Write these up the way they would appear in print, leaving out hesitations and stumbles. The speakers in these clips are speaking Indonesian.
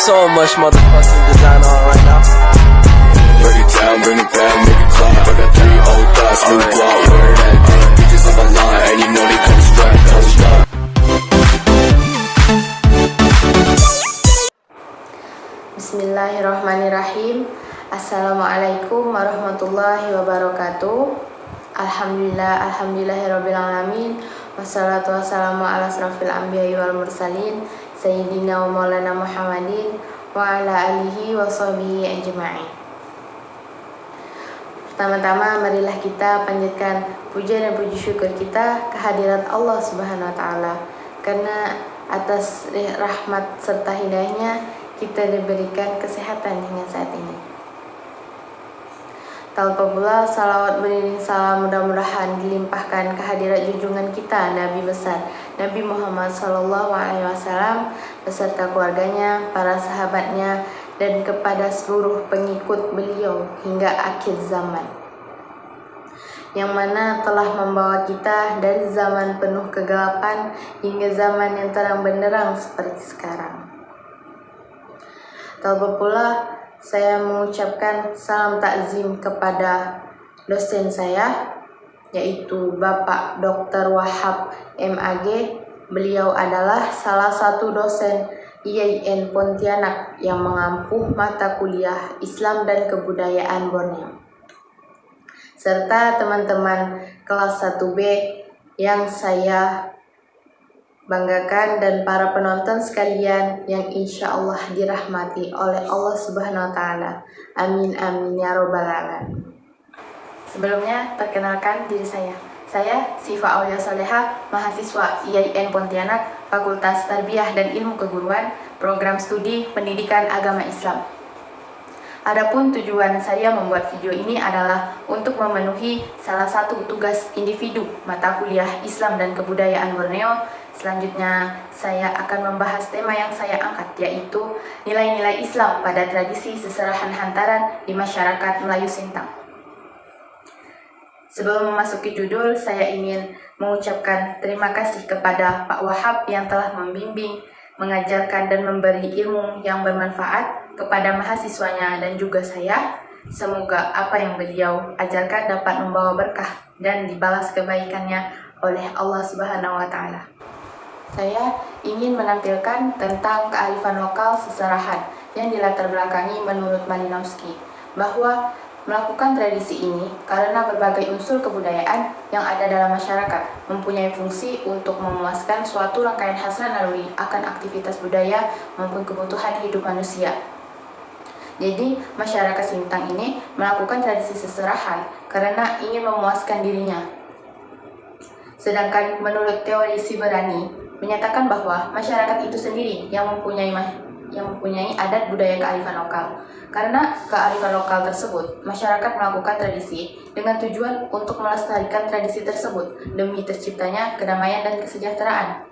so much motherfucking design on right now. Break it down, bring it back, make it clap. I got 3 old thoughts, new block, where that thing. Bitches on my line, and you know they come strapped, don't stop. Bismillahirrahmanirrahim. Assalamualaikum warahmatullahi wabarakatuh. Alhamdulillahirrabbilalamin. Wassalatu wassalamu ala asrafil anbiya'i wal mursalin Sayyidina wa maulana Muhammadin wa ala alihi wa sahbihi ajma'in. Pertama-tama marilah kita panjatkan puja dan puji syukur kita kehadirat Allah Subhanahu wa taala, karena atas rahmat serta hidayahnya kita diberikan kesehatan hingga saat ini. Tak lupa pula salawat beriring salam mudah-mudahan dilimpahkan kehadirat junjungan kita Nabi besar Nabi Muhammad SAW beserta keluarganya, para sahabatnya, dan kepada seluruh pengikut beliau hingga akhir zaman, yang mana telah membawa kita dari zaman penuh kegelapan hingga zaman yang terang benderang seperti sekarang. Tak lupa pula saya mengucapkan salam takzim kepada dosen saya, yaitu Bapak Dr. Wahab MAG. Beliau adalah salah satu dosen IAIN Pontianak yang mengampuh mata kuliah Islam dan Kebudayaan Borneo, serta teman-teman kelas 1B yang saya banggakan, dan para penonton sekalian yang insya Allah dirahmati oleh Allah Subhanahu wa taala. Amin amin ya robbal alamin. Sebelumnya perkenalkan diri saya. Saya Sifa Aulia Soleha, mahasiswa IAIN Pontianak, Fakultas Tarbiyah dan Ilmu Keguruan, Program Studi Pendidikan Agama Islam. Adapun tujuan saya membuat video ini adalah untuk memenuhi salah satu tugas individu mata kuliah Islam dan Kebudayaan Borneo. Selanjutnya, saya akan membahas tema yang saya angkat, yaitu nilai-nilai Islam pada tradisi seserahan hantaran di masyarakat Melayu Sintang. Sebelum memasuki judul, saya ingin mengucapkan terima kasih kepada Pak Wahab yang telah membimbing, mengajarkan, dan memberi ilmu yang bermanfaat kepada mahasiswanya dan juga saya. Semoga apa yang beliau ajarkan dapat membawa berkah dan dibalas kebaikannya oleh Allah Subhanahu wa taala. Saya ingin menampilkan tentang kearifan lokal seserahan yang dilatar belakangi menurut Malinowski, bahwa melakukan tradisi ini karena berbagai unsur kebudayaan yang ada dalam masyarakat mempunyai fungsi untuk memuaskan suatu rangkaian hasrat naluri akan aktivitas budaya maupun kebutuhan hidup manusia. Jadi, masyarakat Sintang ini melakukan tradisi seserahan karena ingin memuaskan dirinya. Sedangkan menurut teori Siberani menyatakan bahwa masyarakat itu sendiri yang mempunyai adat budaya kearifan lokal. Karena kearifan lokal tersebut, masyarakat melakukan tradisi dengan tujuan untuk melestarikan tradisi tersebut demi terciptanya kedamaian dan kesejahteraan.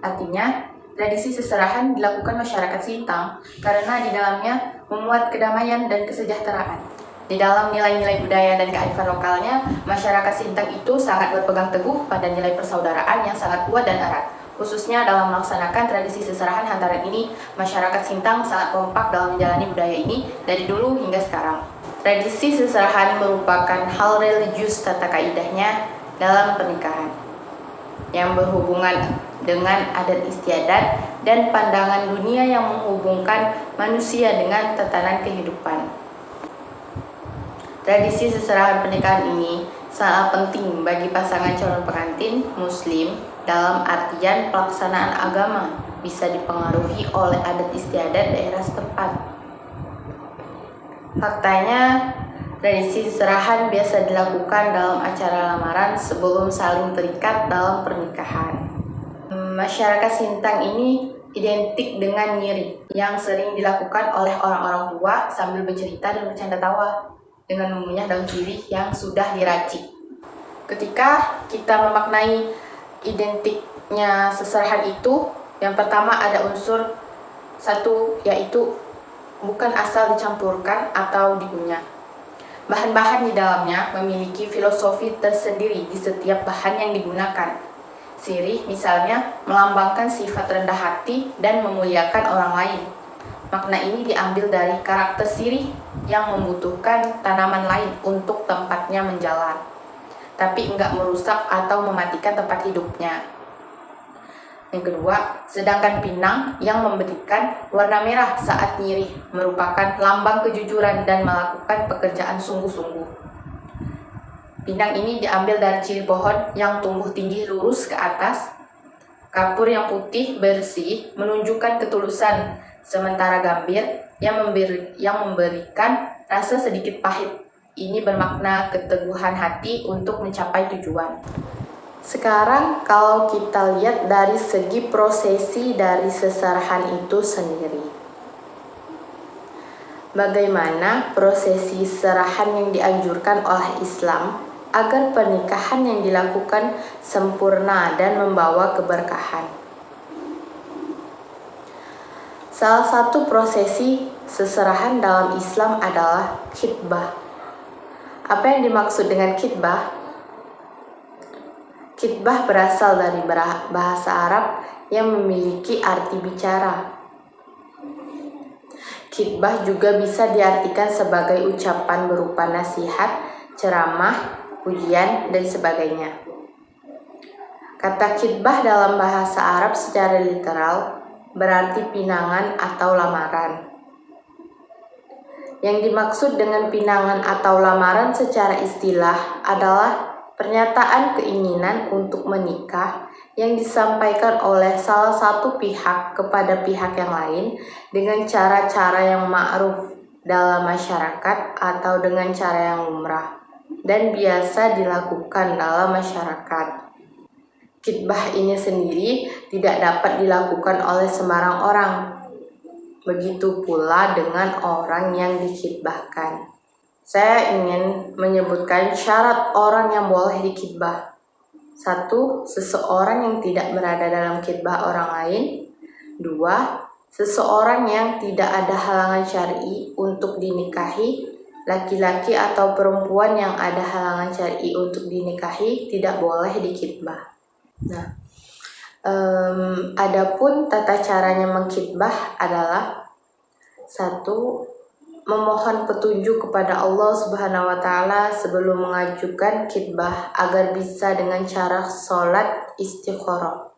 Artinya, tradisi seserahan dilakukan masyarakat Sintang karena di dalamnya memuat kedamaian dan kesejahteraan. Di dalam nilai-nilai budaya dan kearifan lokalnya, masyarakat Sintang itu sangat berpegang teguh pada nilai persaudaraan yang sangat kuat dan erat. Khususnya dalam melaksanakan tradisi seserahan hantaran ini, masyarakat Sintang sangat kompak dalam menjalani budaya ini dari dulu hingga sekarang. Tradisi seserahan merupakan hal religius tata kaidahnya dalam pernikahan, yang berhubungan dengan adat istiadat dan pandangan dunia yang menghubungkan manusia dengan tatanan kehidupan. Tradisi seserahan pernikahan ini sangat penting bagi pasangan calon pengantin Muslim dalam artian pelaksanaan agama bisa dipengaruhi oleh adat istiadat daerah setempat. Faktanya, tradisi seserahan biasa dilakukan dalam acara lamaran sebelum saling terikat dalam pernikahan. Masyarakat Sintang ini identik dengan nyiri yang sering dilakukan oleh orang-orang tua sambil bercerita dan bercanda tawa dengan mengunyah daun sirih yang sudah diracik. Ketika kita memaknai identiknya seserahan itu, yang pertama ada unsur satu, yaitu bukan asal dicampurkan atau dikunyah. Bahan-bahan di dalamnya memiliki filosofi tersendiri di setiap bahan yang digunakan. Sirih misalnya melambangkan sifat rendah hati dan memuliakan orang lain. Makna ini diambil dari karakter sirih yang membutuhkan tanaman lain untuk tempatnya menjalar, tapi enggak merusak atau mematikan tempat hidupnya. Yang kedua, sedangkan pinang yang memberikan warna merah saat nyirih merupakan lambang kejujuran dan melakukan pekerjaan sungguh-sungguh. Pinang ini diambil dari ciri pohon yang tumbuh tinggi lurus ke atas. Kapur yang putih bersih menunjukkan ketulusan, sementara gambir yang memberikan rasa sedikit pahit. Ini bermakna keteguhan hati untuk mencapai tujuan. Sekarang kalau kita lihat dari segi prosesi dari seserahan itu sendiri. Bagaimana prosesi serahan yang dianjurkan oleh Islam agar pernikahan yang dilakukan sempurna dan membawa keberkahan. Salah satu prosesi seserahan dalam Islam adalah khitbah. Apa yang dimaksud dengan khitbah? Khitbah berasal dari bahasa Arab yang memiliki arti bicara. Khitbah juga bisa diartikan sebagai ucapan berupa nasihat, ceramah, pujian, dan sebagainya. Kata khitbah dalam bahasa Arab secara literal berarti pinangan atau lamaran. Yang dimaksud dengan pinangan atau lamaran secara istilah adalah pernyataan keinginan untuk menikah yang disampaikan oleh salah satu pihak kepada pihak yang lain dengan cara-cara yang ma'ruf dalam masyarakat atau dengan cara yang lumrah dan biasa dilakukan dalam masyarakat. Khitbah ini sendiri tidak dapat dilakukan oleh sembarang orang. Begitu pula dengan orang yang dikhitbahkan. Saya ingin menyebutkan syarat orang yang boleh dikhitbah. 1. Seseorang yang tidak berada dalam khitbah orang lain. 2. Seseorang yang tidak ada halangan syar'i untuk dinikahi. Laki-laki atau perempuan yang ada halangan syar'i untuk dinikahi tidak boleh dikhitbah. Nah, adapun tata caranya mengkhitbah adalah 1. Memohon petunjuk kepada Allah Subhanahu wa Ta'ala sebelum mengajukan khitbah agar bisa dengan cara sholat istikharah.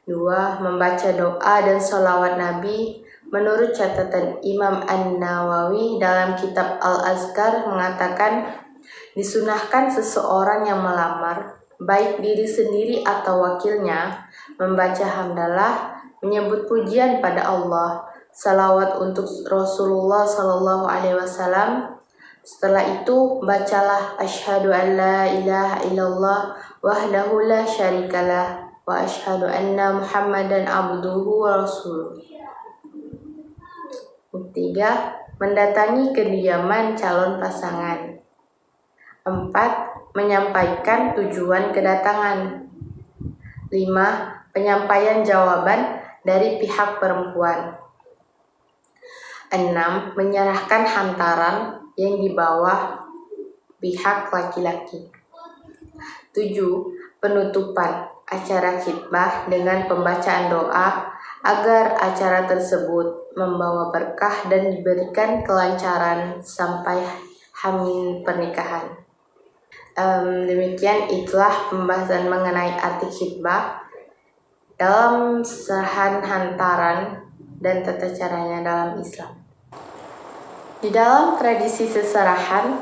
2. Membaca doa dan sholawat Nabi. Menurut catatan Imam An-Nawawi dalam kitab Al-Azkar mengatakan, disunahkan seseorang yang melamar, baik diri sendiri atau wakilnya, membaca hamdalah, menyebut pujian pada Allah, salawat untuk Rasulullah SAW. Setelah itu, bacalah asyhadu an la ilaha illallah wahdahu la syarikalah wa asyhadu anna Muhammadan abduhu wa rasuluh. 3. Mendatangi kediaman calon pasangan. 4. Menyampaikan tujuan kedatangan. 5. Penyampaian jawaban dari pihak perempuan. 6. Menyerahkan hantaran yang dibawa pihak laki-laki. 7. Penutupan acara khitbah dengan pembacaan doa agar acara tersebut membawa berkah dan diberikan kelancaran sampai hamin pernikahan. Demikian itulah pembahasan mengenai arti khitbah dalam serahan hantaran dan tata caranya dalam Islam. Di dalam tradisi seserahan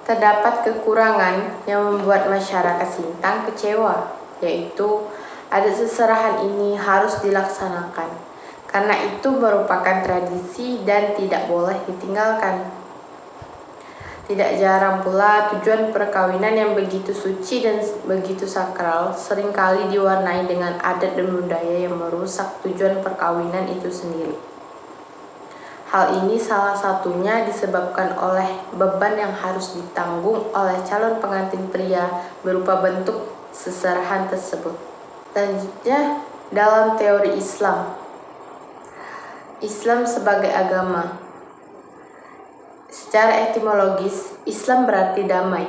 terdapat kekurangan yang membuat masyarakat Sintang kecewa, yaitu adat seserahan ini harus dilaksanakan karena itu merupakan tradisi dan tidak boleh ditinggalkan. Tidak jarang pula tujuan perkawinan yang begitu suci dan begitu sakral seringkali diwarnai dengan adat dan budaya yang merusak tujuan perkawinan itu sendiri. Hal ini salah satunya disebabkan oleh beban yang harus ditanggung oleh calon pengantin pria berupa bentuk seserahan tersebut. Selanjutnya, dalam teori Islam sebagai agama. Secara etimologis, Islam berarti damai,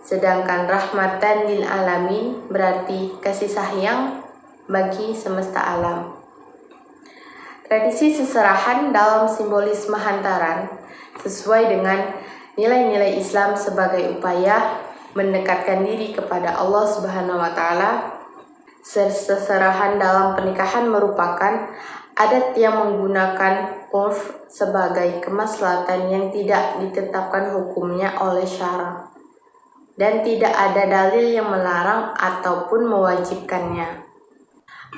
sedangkan rahmatan lil alamin berarti kasih sayang bagi semesta alam. Tradisi seserahan dalam simbolisme hantaran sesuai dengan nilai-nilai Islam sebagai upaya mendekatkan diri kepada Allah Subhanahu wa Ta'ala. Seserahan dalam pernikahan merupakan adat yang menggunakan urf sebagai kemaslahatan yang tidak ditetapkan hukumnya oleh syara, dan tidak ada dalil yang melarang ataupun mewajibkannya.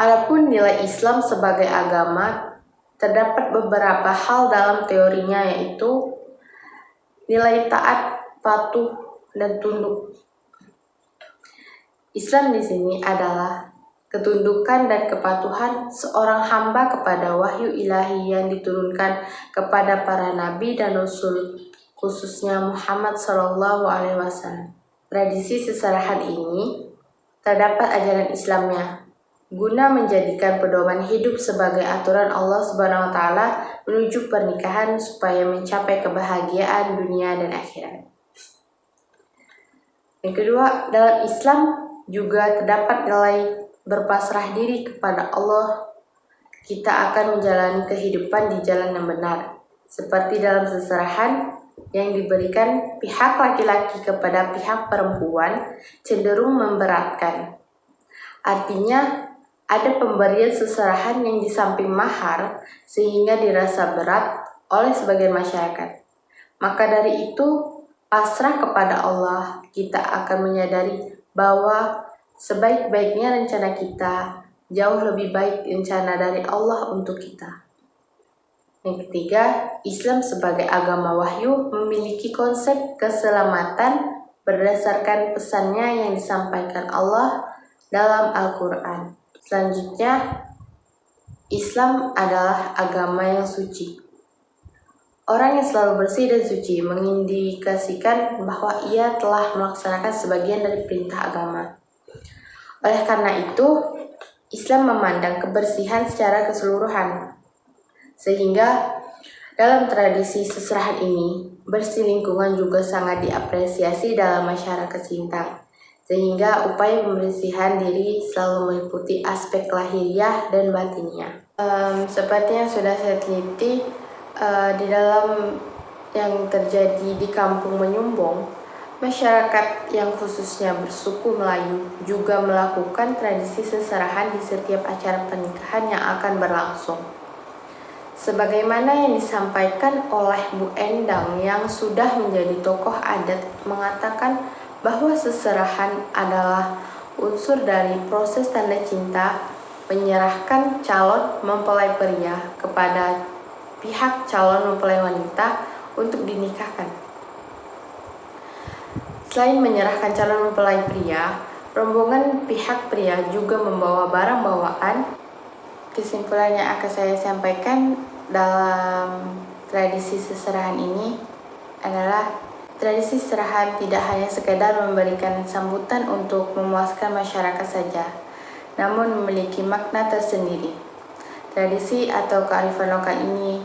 Adapun nilai Islam sebagai agama, terdapat beberapa hal dalam teorinya, yaitu nilai taat, patuh, dan tunduk. Islam di sini adalah ketundukan dan kepatuhan seorang hamba kepada wahyu ilahi yang diturunkan kepada para nabi dan rasul, khususnya Muhammad SAW. Tradisi seserahan ini terdapat ajaran Islamnya, guna menjadikan pedoman hidup sebagai aturan Allah Subhanahu wa Ta'ala menuju pernikahan supaya mencapai kebahagiaan dunia dan akhirat. Yang kedua, dalam Islam juga terdapat nilai berpasrah diri kepada Allah. Kita akan menjalani kehidupan di jalan yang benar, seperti dalam seserahan yang diberikan pihak laki-laki kepada pihak perempuan cenderung memberatkan. Artinya, ada pemberian seserahan yang di samping mahar sehingga dirasa berat oleh sebagian masyarakat. Maka dari itu, pasrah kepada Allah, kita akan menyadari bahwa sebaik-baiknya rencana kita jauh lebih baik rencana dari Allah untuk kita. Yang ketiga, Islam sebagai agama wahyu memiliki konsep keselamatan berdasarkan pesannya yang disampaikan Allah dalam Al-Quran. Selanjutnya, Islam adalah agama yang suci. Orang yang selalu bersih dan suci mengindikasikan bahwa ia telah melaksanakan sebagian dari perintah agama. Oleh karena itu, Islam memandang kebersihan secara keseluruhan. Sehingga dalam tradisi seserahan ini, bersih lingkungan juga sangat diapresiasi dalam masyarakat Sintang. Sehingga upaya pembersihan diri selalu meliputi aspek lahiriah dan batinnya. Seperti yang sudah saya teliti, di dalam yang terjadi di Kampung Menyumbong, masyarakat yang khususnya bersuku Melayu juga melakukan tradisi seserahan di setiap acara pernikahan yang akan berlangsung. Sebagaimana yang disampaikan oleh Bu Endang yang sudah menjadi tokoh adat, mengatakan bahwa seserahan adalah unsur dari proses tanda cinta menyerahkan calon mempelai pria kepada pihak calon mempelai wanita untuk dinikahkan. Selain menyerahkan calon mempelai pria, rombongan pihak pria juga membawa barang bawaan. Kesimpulan yang akan saya sampaikan dalam tradisi seserahan ini adalah tradisi seserahan tidak hanya sekedar memberikan sambutan untuk memuaskan masyarakat saja, namun memiliki makna tersendiri. Tradisi atau kearifan lokal ini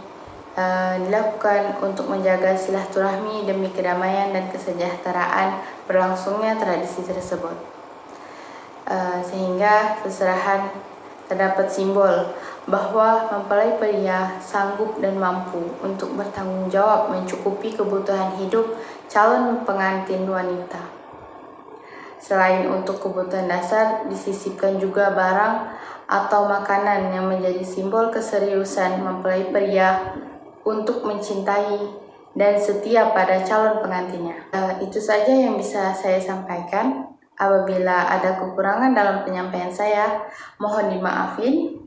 dilakukan untuk menjaga silaturahmi demi kedamaian dan kesejahteraan berlangsungnya tradisi tersebut. Sehingga seserahan terdapat simbol bahwa mempelai pria sanggup dan mampu untuk bertanggung jawab mencukupi kebutuhan hidup calon pengantin wanita. Selain untuk kebutuhan dasar, disisipkan juga barang atau makanan yang menjadi simbol keseriusan mempelai pria untuk mencintai dan setia pada calon pengantinnya. Itu saja yang bisa saya sampaikan. Apabila ada kekurangan dalam penyampaian saya, mohon dimaafin.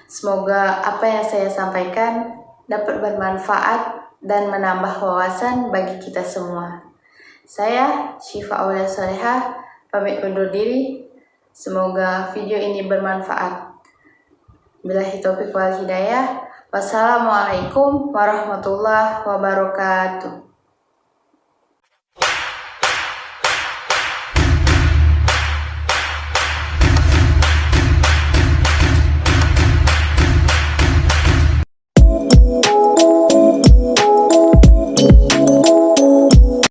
Semoga apa yang saya sampaikan dapat bermanfaat dan menambah wawasan bagi kita semua. Saya, Syifa Aulia Solehah, pamit undur diri. Semoga video ini bermanfaat. Billahi taufiq wal hidayah. Wassalamualaikum warahmatullahi wabarakatuh.